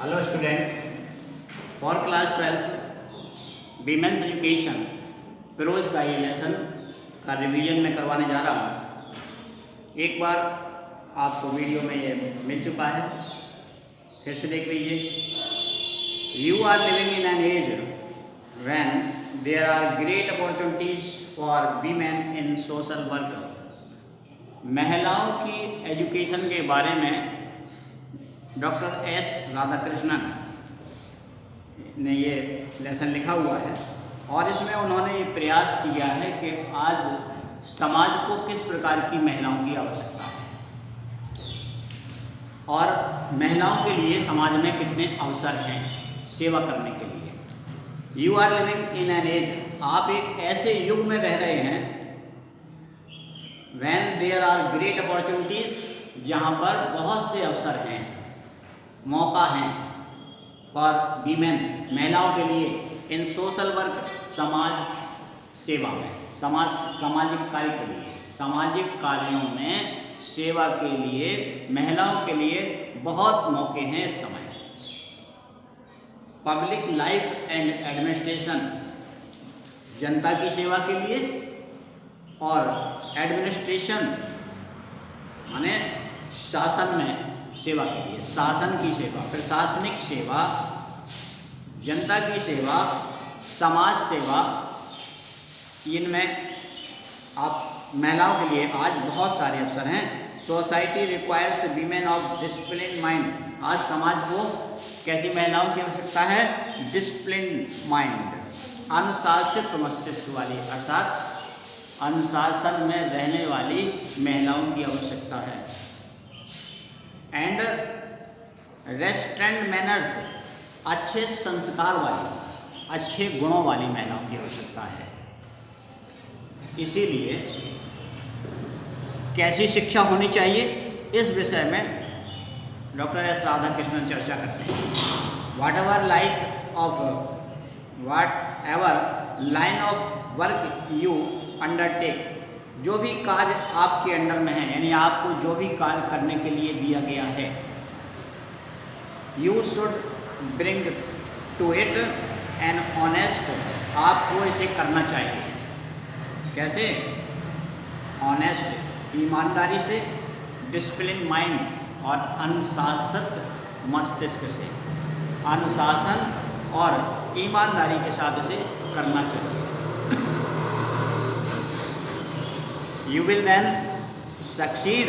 Hello student, for class 12 women's education Firoz का ये lesson का रिवीजन में करवाने जा रहा हूँ। एक बार आपको वीडियो में ये मिल चुका है, फिर से देख लीजिए। You are living in an age when there are great opportunities for women in social work. महिलाओं की एजुकेशन के बारे में डॉक्टर एस राधाकृष्णन ने ये लेसन लिखा हुआ है और इसमें उन्होंने ये प्रयास किया है कि आज समाज को किस प्रकार की महिलाओं की आवश्यकता है और महिलाओं के लिए समाज में कितने अवसर हैं सेवा करने के लिए। You are living in an age, आप एक ऐसे युग में रह रहे हैं when there are great opportunities, जहाँ पर बहुत से अवसर हैं, मौका हैं फॉर वीमेन, महिलाओं के लिए, इन सोशल वर्क, समाज सेवा में, सामाजिक कार्य के लिए, सामाजिक कार्यों में सेवा के लिए महिलाओं के लिए बहुत मौके हैं इस समय। पब्लिक लाइफ एंड एडमिनिस्ट्रेशन, जनता की सेवा के लिए, और एडमिनिस्ट्रेशन माने शासन में सेवा के लिए, शासन की सेवा, प्रशासनिक सेवा, जनता की सेवा, समाज सेवा, इनमें आप महिलाओं के लिए आज बहुत सारे अवसर हैं। Society requires women of discipline mind, आज समाज को कैसी महिलाओं की आवश्यकता है? डिसिप्लिन माइंड, अनुशासित मस्तिष्क वाली, अर्थात अनुशासन में रहने वाली महिलाओं की आवश्यकता है। एंड रेस्ट्रेंड मैनर्स, अच्छे संस्कार वाली, अच्छे गुणों वाली महिलाओं की आवश्यकता है। इसीलिए कैसी शिक्षा होनी चाहिए, इस विषय में डॉक्टर एस राधाकृष्णन चर्चा करते हैं। Whatever line of work you undertake, जो भी कार्य आपके अंडर में है, यानी आपको जो भी कार्य करने के लिए दिया गया है, you should bring to it an honest, आपको इसे करना चाहिए। कैसे? ऑनेस्ट, ईमानदारी से, डिसिप्लिन माइंड, और अनुशासित मस्तिष्क से, अनुशासन और ईमानदारी के साथ इसे करना चाहिए। You will then succeed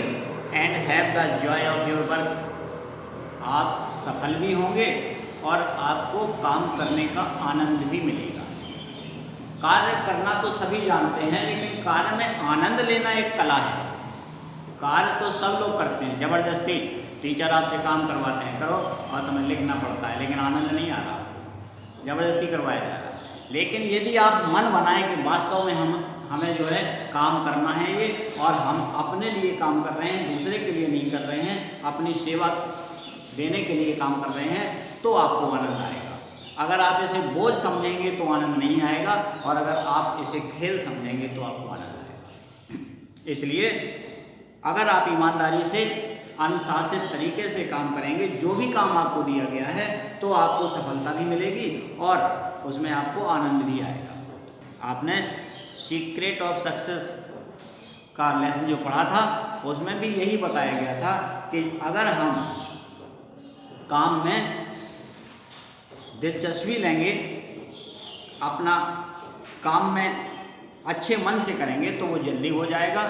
and have the joy of your work, आप सफल भी होंगे और आपको काम करने का आनंद भी मिलेगा। कार्य करना तो सभी जानते हैं, लेकिन कार्य में आनंद लेना एक कला है। कार्य तो सब लोग करते हैं, ज़बरदस्ती टीचर आपसे काम करवाते हैं, करो, और तुम्हें लिखना पड़ता है, लेकिन आनंद नहीं आ रहा, ज़बरदस्ती करवाया जा रहा है। लेकिन यदि आप मन बनाएं कि वास्तव में हमें जो है काम करना है ये, और हम अपने लिए काम कर रहे हैं, दूसरे के लिए नहीं कर रहे हैं, अपनी सेवा देने के लिए काम कर रहे हैं, तो आपको आनंद आएगा। अगर आप इसे बोझ समझेंगे तो आनंद नहीं आएगा, और अगर आप इसे खेल समझेंगे तो आपको आनंद आएगा। इसलिए अगर आप ईमानदारी से, अनुशासित तरीके से काम करेंगे, जो भी काम आपको दिया गया है, तो आपको सफलता भी मिलेगी और उसमें आपको आनंद भी आएगा। आपने सीक्रेट ऑफ सक्सेस का लेसन जो पढ़ा था, उसमें भी यही बताया गया था कि अगर हम काम में दिलचस्पी लेंगे, अपना काम में अच्छे मन से करेंगे, तो वो जल्दी हो जाएगा,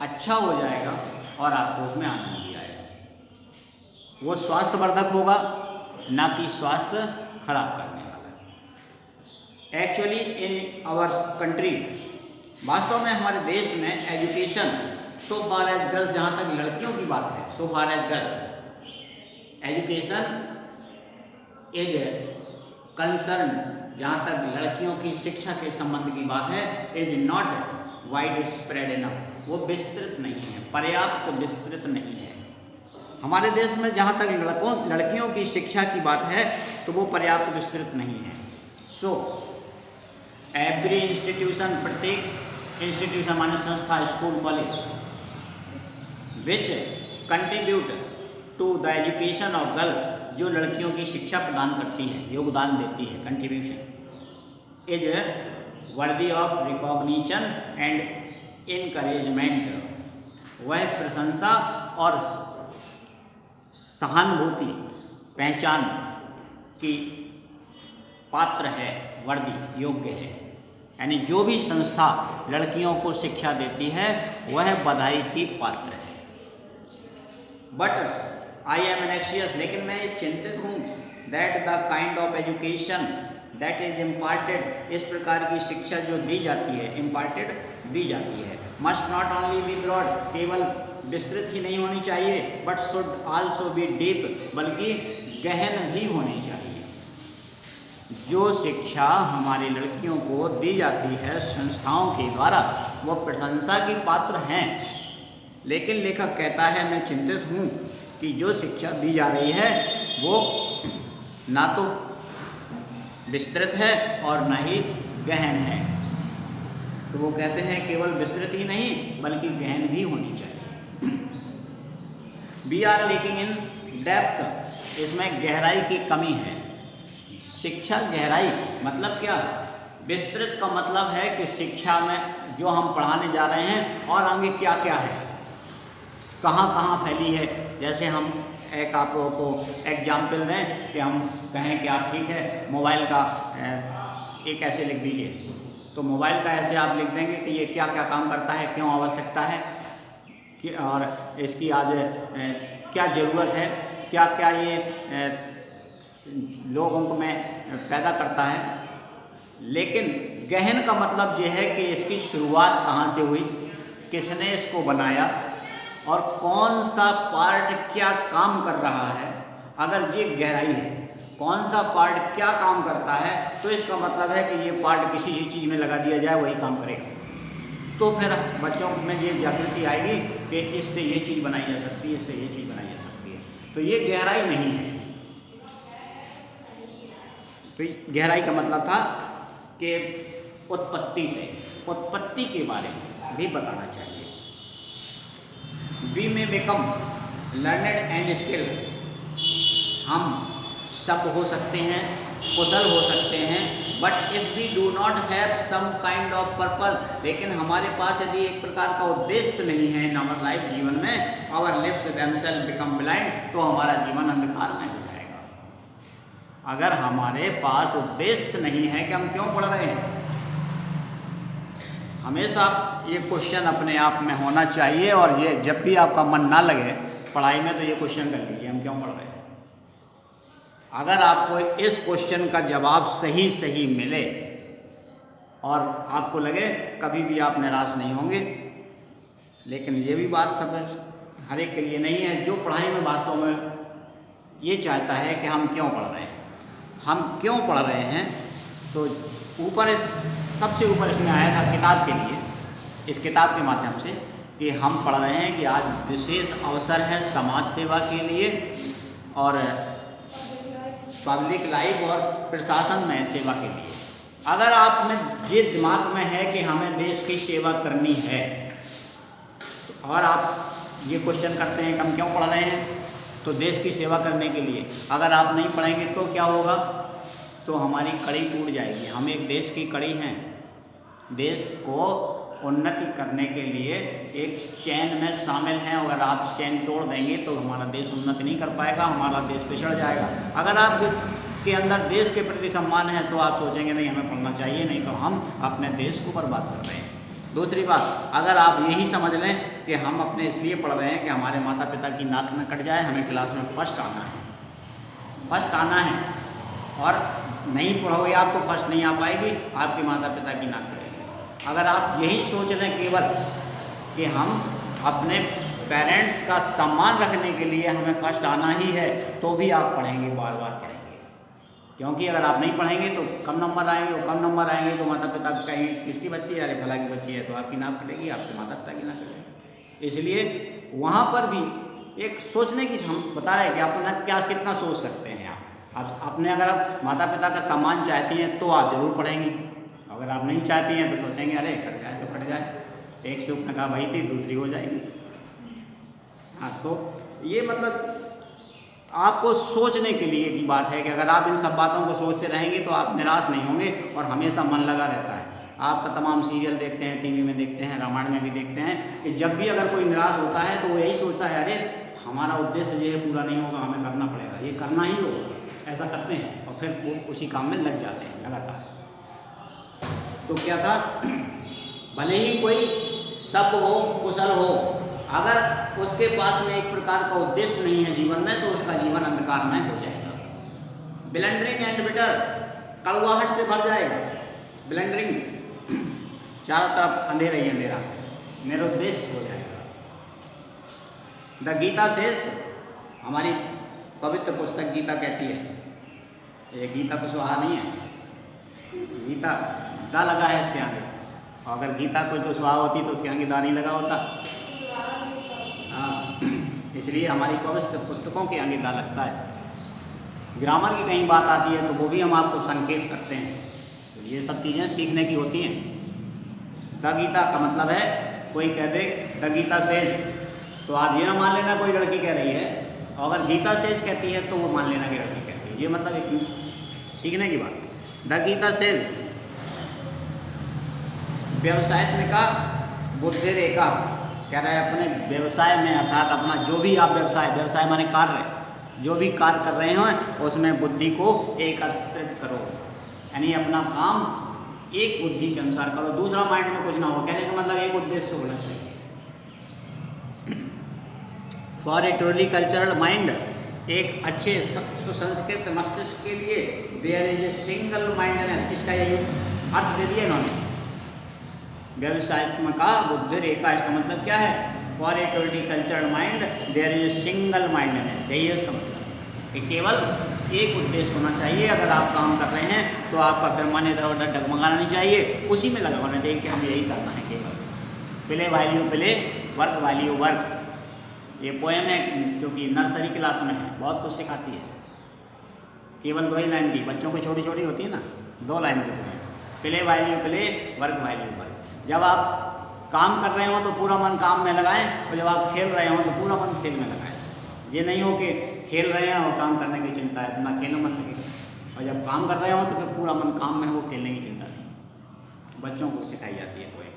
अच्छा हो जाएगा, और आपको उसमें आनंद भी आएगा। वो स्वास्थ्यवर्धक होगा, ना कि स्वास्थ्य खराब करने वाला। एक्चुअली इन आवर कंट्री, वास्तव में हमारे देश में education, so far as girls, जहाँ तक लड़कियों की बात है, so far as girl education is concerned, जहाँ तक लड़कियों की शिक्षा के संबंध की बात है, is not wide spread enough, वो विस्तृत नहीं है, पर्याप्त विस्तृत नहीं है। हमारे देश में जहाँ तक लड़कियों की शिक्षा की बात है, तो वो पर्याप्त विस्तृत नहीं है। सो एवरी इंस्टीट्यूशन, प्रत्येक इंस्टीट्यूशन माने संस्था, school, college, which contribute to the education of girl, जो लड़कियों की शिक्षा प्रदान करती है, योगदान देती है, contribution, is worthy of recognition and encouragement, वह प्रशंसा और सहानुभूति, पहचान की पात्र है, वर्दी, योग्य है। यानी जो भी संस्था लड़कियों को शिक्षा देती है वह बधाई की पात्र है। बट आई एम एनेक्सियस, लेकिन मैं चिंतित हूँ, that the kind of education that is imparted, इस प्रकार की शिक्षा जो दी जाती है, इम्पार्टेड दी जाती है, must not only be broad, केवल विस्तृत ही नहीं होनी चाहिए, but should also be deep, बल्कि गहन भी होनी चाहिए। जो शिक्षा हमारी लड़कियों को दी जाती है संस्थाओं के द्वारा वो प्रशंसा की पात्र हैं, लेकिन लेखक कहता है मैं चिंतित हूँ कि जो शिक्षा दी जा रही है वो ना तो विस्तृत है और ना ही गहन है। तो वो कहते हैं केवल विस्तृत ही नहीं बल्कि गहन भी होनी चाहिए। We are lacking in depth, इसमें गहराई की कमी है। शिक्षा गहराई मतलब क्या? विस्तृत का मतलब है कि शिक्षा में जो हम पढ़ाने जा रहे हैं और आगे क्या क्या है, कहाँ कहाँ फैली है। जैसे हम एक आप लोगों को एग्जाम्पल दें कि हम कहें कि आप ठीक है मोबाइल का एक ऐसे लिख दीजिए, तो मोबाइल का ऐसे आप लिख देंगे कि ये क्या क्या काम करता है, क्यों आवश्यकता है कि और इसकी आज क्या ज़रूरत है, क्या क्या ये लोगों को में पैदा करता है। लेकिन गहन का मतलब ये है कि इसकी शुरुआत कहाँ से हुई, किसने इसको बनाया और कौन सा पार्ट क्या काम कर रहा है। अगर ये गहराई है, कौन सा पार्ट क्या काम करता है, तो इसका मतलब है कि ये पार्ट किसी ही चीज़ में लगा दिया जाए वही काम करेगा। तो फिर बच्चों में ये जागृति आएगी कि इससे ये चीज़ बनाई जा सकती है, इससे ये चीज़ बनाई जा सकती है। तो ये गहराई नहीं है। तो गहराई का मतलब था कि उत्पत्ति से, उत्पत्ति के बारे में भी बताना चाहिए। वी में बिकम लर्नेड एंड स्किल्ड, हम सब हो सकते हैं, कुशल हो सकते हैं, but if we do not have some kind of purpose, लेकिन हमारे पास यदि एक प्रकार का उद्देश्य नहीं है इन आवर लाइफ, जीवन में, our lives themself become blind, तो हमारा जीवन अंधकार में हो जाएगा। अगर हमारे पास उद्देश्य नहीं है कि हम क्यों पढ़ रहे हैं, हमेशा ये क्वेश्चन अपने आप में होना चाहिए। और ये जब भी आपका मन ना लगे पढ़ाई में तो ये क्वेश्चन कर लीजिए हम क्यों पढ़ रहे हैं। अगर आपको इस क्वेश्चन का जवाब सही सही मिले और आपको लगे, कभी भी आप निराश नहीं होंगे। लेकिन ये भी बात सब हर एक के लिए नहीं है। जो पढ़ाई में वास्तव में ये चाहता है कि हम क्यों पढ़ रहे हैं, हम क्यों पढ़ रहे हैं, तो ऊपर सबसे ऊपर इसमें आया था किताब के लिए, इस किताब के माध्यम से कि हम पढ़ रहे हैं कि आज विशेष अवसर है समाज सेवा के लिए और पब्लिक लाइफ और प्रशासन में सेवा के लिए। अगर आप में ये दिमाग में है कि हमें देश की सेवा करनी है और आप ये क्वेश्चन करते हैं कि हम क्यों पढ़ रहे हैं, तो देश की सेवा करने के लिए। अगर आप नहीं पढ़ेंगे तो क्या होगा, तो हमारी कड़ी टूट जाएगी। हम एक देश की कड़ी हैं, देश को उन्नति करने के लिए एक चैन में शामिल हैं। अगर आप चैन तोड़ देंगे तो हमारा देश उन्नति नहीं कर पाएगा, हमारा देश पिछड़ जाएगा। अगर आप के अंदर देश के प्रति सम्मान है तो आप सोचेंगे नहीं हमें पढ़ना चाहिए, नहीं तो हम अपने देश को बर्बाद कर रहे हैं। दूसरी बात, अगर आप यही समझ लें कि हम अपने इसलिए पढ़ रहे हैं कि हमारे माता पिता की नाक न कट जाए, हमें क्लास में फर्स्ट आना है, फर्स्ट आना है, और नहीं पढ़ोगे आप तो फर्स्ट नहीं आ पाएगी, आपके माता पिता की नाक कटेगी। अगर आप यही सोच लें केवल कि हम अपने पेरेंट्स का सम्मान रखने के लिए हमें फर्स्ट आना ही है, तो भी आप पढ़ेंगे, बार बार पढ़ेंगे। क्योंकि अगर आप नहीं पढ़ेंगे तो कम नंबर आएंगे, और कम नंबर आएंगे तो माता पिता कहेंगे किसकी बच्ची है, अरे फला की बच्ची है, तो आपकी नाक कटेगी, आपके माता पिता की नाक कटेगी। इसलिए वहाँ पर भी एक सोचने की हम बता रहे हैं कि आप क्या कितना सोच सकते हैं। आप अपने अगर आप माता पिता का सम्मान चाहती हैं तो आप जरूर पढ़ेंगी, अगर आप नहीं चाहती हैं तो सोचेंगे अरे कट जाए तो कट जाए, एक से उपने कहा भाई थी दूसरी हो जाएगी। हाँ, तो ये मतलब आपको सोचने के लिए की बात है कि अगर आप इन सब बातों को सोचते रहेंगे तो आप निराश नहीं होंगे और हमेशा मन लगा रहता है। आपका तमाम सीरियल देखते हैं, टीवी में देखते हैं, रामायण में भी देखते हैं कि जब भी अगर कोई निराश होता है तो वो यही सोचता है, अरे हमारा उद्देश्य जो है पूरा नहीं होगा, हमें करना पड़ेगा, ये करना ही होगा। ऐसा करते हैं और फिर वो उसी काम में लग जाते हैं लगातार। तो क्या था, भले ही कोई सब हो, कुशल हो, अगर उसके पास में एक प्रकार का उद्देश्य नहीं है जीवन में तो उसका जीवन अंधकारमय हो जाएगा। ब्लेंडरिंग एंड बिटर, कड़वाहट से भर जाएगा। ब्लेंडरिंग, चारों तरफ अंधेरा ही अंधेरा, निरुद्देश्य हो जाएगा। द गीता सेज, हमारी पवित्र पुस्तक गीता कहती है, ये गीता कुछ वहाँ नहीं है, गीता दा लगा है इसके आगे, और अगर गीता कोई कुशवाहा होती तो उसके आगे दा नहीं लगा होता। हाँ, इसलिए हमारी पवित्र पुस्तकों के आगे दा लगता है। ग्रामर की कहीं बात आती है तो वो भी हम आपको संकेत करते हैं। तो ये सब चीज़ें सीखने की होती हैं। द गीता का मतलब है, कोई कह दे द गीता सेज तो आप ये ना मान लेना कोई लड़की कह रही है, और अगर गीता सेज कहती है तो वो मान लेना कि लड़की कहती है। ये मतलब एक सीखने की बात। द गीता सेज व्यवसायत्मिका बुद्धि रेखा, कह रहा है अपने व्यवसाय में, अर्थात अपना जो भी आप व्यवसाय माने कार्य, जो भी कार्य कर रहे हो उसमें बुद्धि को एकत्रित करो, यानी अपना काम एक बुद्धि के अनुसार करो, दूसरा माइंड में कुछ ना हो। कहने का मतलब एक उद्देश्य होना चाहिए। For a truly cultural mind, एक अच्छे सुसंस्कृत मस्तिष्क के लिए there is a single mindness, इसका यही अर्थ दे दिया इन्होंने। व्यवसायत्मका बुद्धि रेखा, इसका मतलब क्या है, for a truly cultural mind there is a single mindness, यही है इसका मतलब कि केवल एक उद्देश्य होना चाहिए। अगर आप काम कर रहे हैं तो आपका फिर मन इधर उधर डगमगाना नहीं चाहिए, उसी में लगा होना चाहिए कि हम यही करना है केवल। Play value play, work value work, ये पोएम है क्योंकि नर्सरी क्लास में है, बहुत कुछ सिखाती है। केवल 2 ही लाइन की, बच्चों को छोटी छोटी होती है ना, 2 लाइन की poem. Play value play, work value work. जब आप काम कर रहे हो तो पूरा मन काम में लगाएं, और जब आप खेल रहे हो तो पूरा मन खेल में लगाएं। ये नहीं हो कि खेल रहे हैं और काम करने की चिंता है, इतना खेल मन लगेगा, और जब काम कर रहे हो तो फिर पूरा मन काम में हो, खेलने की चिंता नहीं। बच्चों को सिखाई जाती है poem.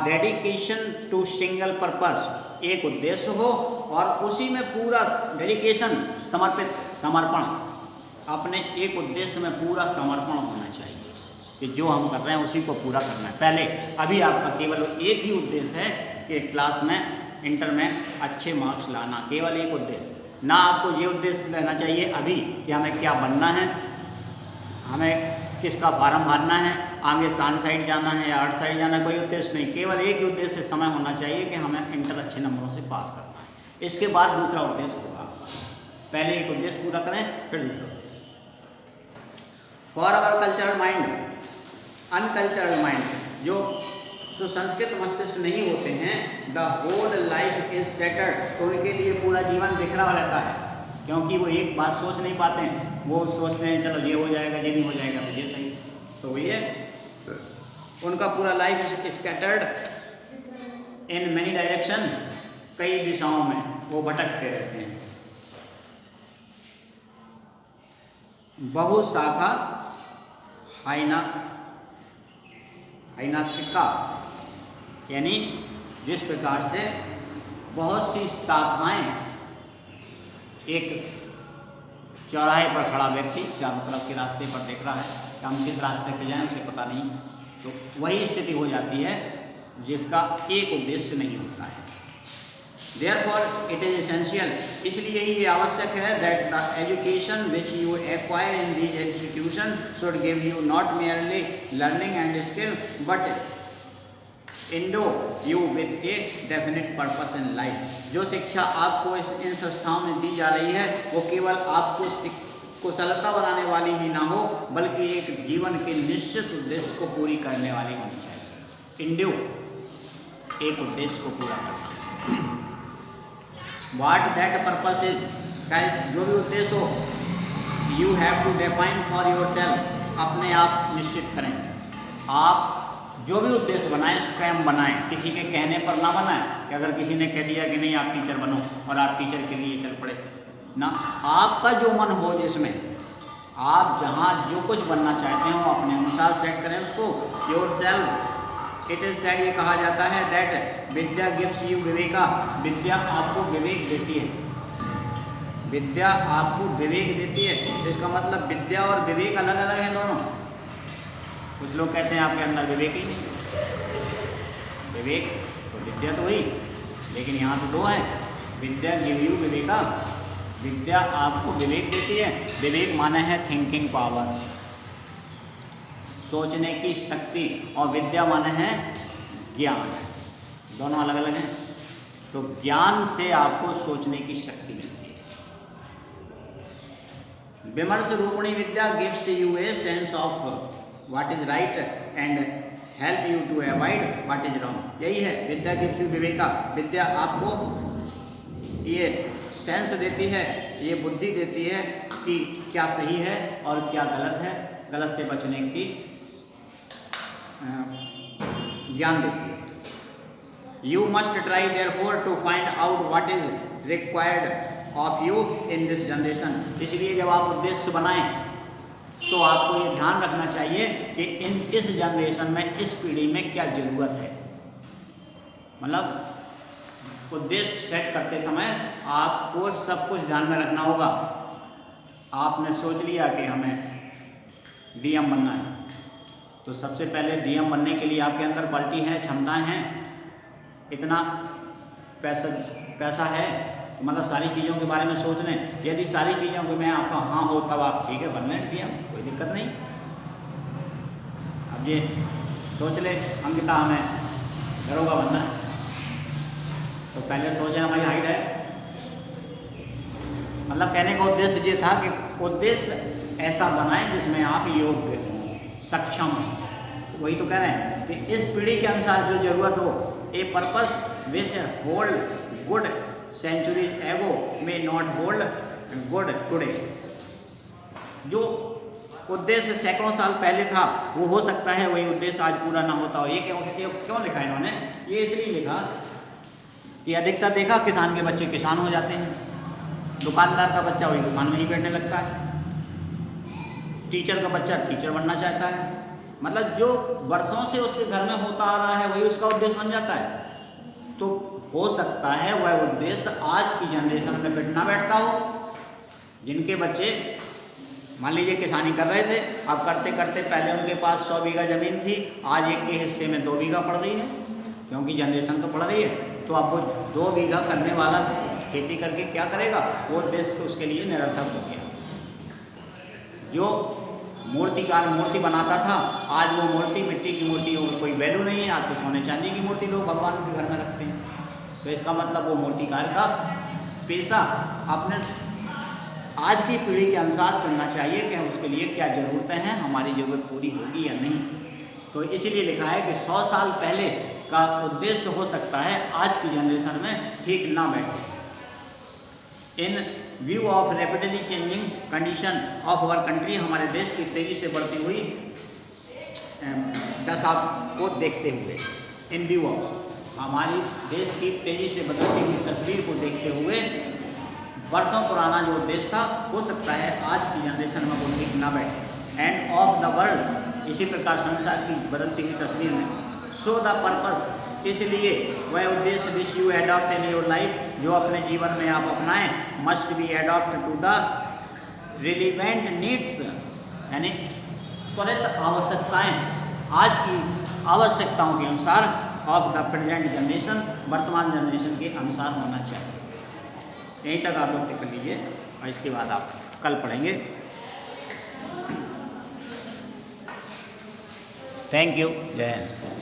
Dedication to single purpose, एक उद्देश्य हो और उसी में पूरा डेडिकेशन, समर्पण, अपने एक उद्देश्य में पूरा समर्पण होना चाहिए कि जो हम कर रहे हैं उसी को पूरा करना है। पहले अभी आपका केवल एक ही उद्देश्य है कि क्लास में, इंटर में अच्छे मार्क्स लाना, केवल एक उद्देश्य। ना आपको ये उद्देश्य रहना चाहिए अभी कि हमें क्या बनना है, हमें किसका फार्म भरना है, आगे साइंस साइड जाना है या आर्ट साइड जाना है, कोई उद्देश्य नहीं। केवल एक ही उद्देश्य समय होना चाहिए कि हमें इंटर अच्छे नंबरों से पास करना है। इसके बाद दूसरा उद्देश्य होगा आपका। पहले एक उद्देश्य पूरा करें फिर दूसरा उद्देश्य। For our cultural mind, uncultural mind, जो सुसंस्कृत मस्तिष्क नहीं होते हैं, the whole life is scattered, तो उनके लिए पूरा जीवन बिखरा रहता है, क्योंकि वो एक बात सोच नहीं पाते हैं। वो सोचते हैं चलो ये हो जाएगा, ये नहीं हो जाएगा तो ये सही, तो ये उनका पूरा life is scattered in many direction, कई दिशाओं में वो भटकते रहते हैं। बहुशाखा हाइनाथिका, यानी जिस प्रकार से बहुत सी शाखाएं, एक चौराहे पर खड़ा व्यक्ति चारों तरफ के रास्ते पर देख रहा है कि हम किस रास्ते पर जाएं उसे पता नहीं, तो वही स्थिति हो जाती है जिसका एक उद्देश्य नहीं होता है। Therefore it is essential, इसलिए ही ये आवश्यक है that the education which you acquire in these institutions should give you not merely learning and skill but endow you with a definite purpose in life। जो शिक्षा आपको इन संस्थाओं में दी जा रही है वो केवल आपको कुशलता बनाने वाली ही ना हो, बल्कि एक जीवन के निश्चित उद्देश्य को पूरी करने वाली होनी चाहिए। इंडो, एक उद्देश्य को पूरा करना। What that purpose is, जो भी उद्देश्य हो, you have to define for yourself, अपने आप निश्चित करें। आप जो भी उद्देश्य बनाए स्वयं बनाएं, किसी के कहने पर ना बनाएं कि अगर किसी ने कह दिया कि नहीं आप टीचर बनो और आप टीचर के लिए चल पड़े ना। आपका जो मन हो जिसमें आप जहाँ जो कुछ बनना चाहते हो अपने अनुसार सेट करें उसको। Yourself it is said, ये कहा जाता है that vidya gives you viveka, विद्या आपको विवेक देती है, विद्या आपको विवेक देती है। तो इसका मतलब विद्या और विवेक अलग अलग हैं दोनों। कुछ लोग कहते हैं आपके अंदर विवेक ही नहीं, विवेक तो विद्या तो हुई, लेकिन यहाँ तो दो हैं। विद्या गिव यू विवेका, विद्या आपको विवेक देती है। विवेक माने है थिंकिंग पावर, सोचने की शक्ति, और विद्या माने है ज्ञान, दोनों अलग अलग हैं। तो ज्ञान से आपको सोचने की शक्ति मिलती है। विमर्श रूपणी vidya gives you a sense of what is right and help you to avoid what is wrong. यही है विद्या गिव्स यू विवेका। विद्या आपको ये सेंस देती है, ये बुद्धि देती है कि क्या सही है और क्या गलत है, गलत से बचने की ज्ञान देती है। You must try therefore to find out what is required of you in this generation. इसलिए जब आप उद्देश्य बनाएं तो आपको ये ध्यान रखना चाहिए कि इस जनरेशन में, इस पीढ़ी में क्या ज़रूरत है। मतलब उद्देश्य सेट करते समय आपको सब कुछ ध्यान में रखना होगा। आपने सोच लिया कि हमें डीएम बनना है, तो सबसे पहले डीएम बनने के लिए आपके अंदर क्वालिटी है, क्षमताएं हैं, इतना पैसा है, मतलब सारी चीज़ों के बारे में सोच लें। यदि सारी चीज़ों के में आपका हाँ हो तब आप ठीक है बन लें डीएम, कोई दिक्कत नहीं। अब ये सोच ले अंकिता हमें दरोगा बनना है, तो पहले सोचें हमारी हाइट है। मतलब कहने का उद्देश्य ये था कि उद्देश्य ऐसा बनाएं जिसमें आप योग्य हो, सक्षम हो। वही तो कह रहे हैं कि इस पीढ़ी के अनुसार जो जरूरत हो, a purpose which hold good centuries ago may not hold good today. जो उद्देश्य सैकड़ों साल पहले था वो हो सकता है वही उद्देश्य आज पूरा ना होता हो। ये क्यों लिखा इन्होंने? ये इसलिए लिखा कि अधिकतर देखा किसान के बच्चे किसान हो जाते हैं, दुकानदार का बच्चा वही दुकान में ही बैठने लगता है, टीचर का बच्चा टीचर बनना चाहता है। मतलब जो वर्षों से उसके घर में होता आ रहा है वही उसका उद्देश्य बन जाता है। तो हो सकता है वह उद्देश्य आज की जनरेशन में फिट ना बैठता हो। जिनके बच्चे मान लीजिए किसानी कर रहे थे, अब करते करते पहले उनके पास 100 बीघा ज़मीन थी, आज एक के हिस्से में 2 बीघा पड़ रही है, क्योंकि जनरेशन तो पड़ रही है। तो अब वो 2 बीघा करने वाला खेती करके क्या करेगा, वो उद्देश्य उसके लिए निरर्थक हो गया। जो मूर्तिकार मूर्ति बनाता था, आज वो मूर्ति मिट्टी की मूर्ति कोई वैल्यू नहीं है। आज तो सोने चांदी की मूर्ति लोग भगवान के घर में रखते हैं। तो इसका मतलब वो मूर्तिकार का पेशा अपने आज की पीढ़ी के अनुसार चुनना चाहिए कि उसके लिए क्या ज़रूरतें हैं, हमारी ज़रूरत पूरी होगी या नहीं। तो इसलिए लिखा है कि 100 साल पहले का उद्देश्य हो सकता है आज की जनरेशन में ठीक ना बैठे। In view of rapidly changing condition of our country, हमारे देश की तेज़ी से बढ़ती हुई दशा को देखते हुए, इन व्यू ऑफ हमारी देश की तेज़ी से बदलती हुई तस्वीर को देखते हुए वर्षों पुराना जो उद्देश्य था हो सकता है आज की जनरेशन में वो ठीक ना बैठे। एंड ऑफ द वर्ल्ड, इसी प्रकार संसार की बदलती हुई तस्वीर में, सो द पर्पस, इसलिए वह उद्देश्य which you adopt in your life, जो अपने जीवन में आप अपनाएं, must be adopt to the relevant needs, यानी त्वरित आवश्यकताएं, आज की आवश्यकताओं के अनुसार, ऑफ द प्रेजेंट जनरेशन, वर्तमान जनरेशन के अनुसार होना चाहिए। यहीं तक आप लोग टिक लीजिए और इसके बाद आप कल पढ़ेंगे। थैंक यू, जय हिंद।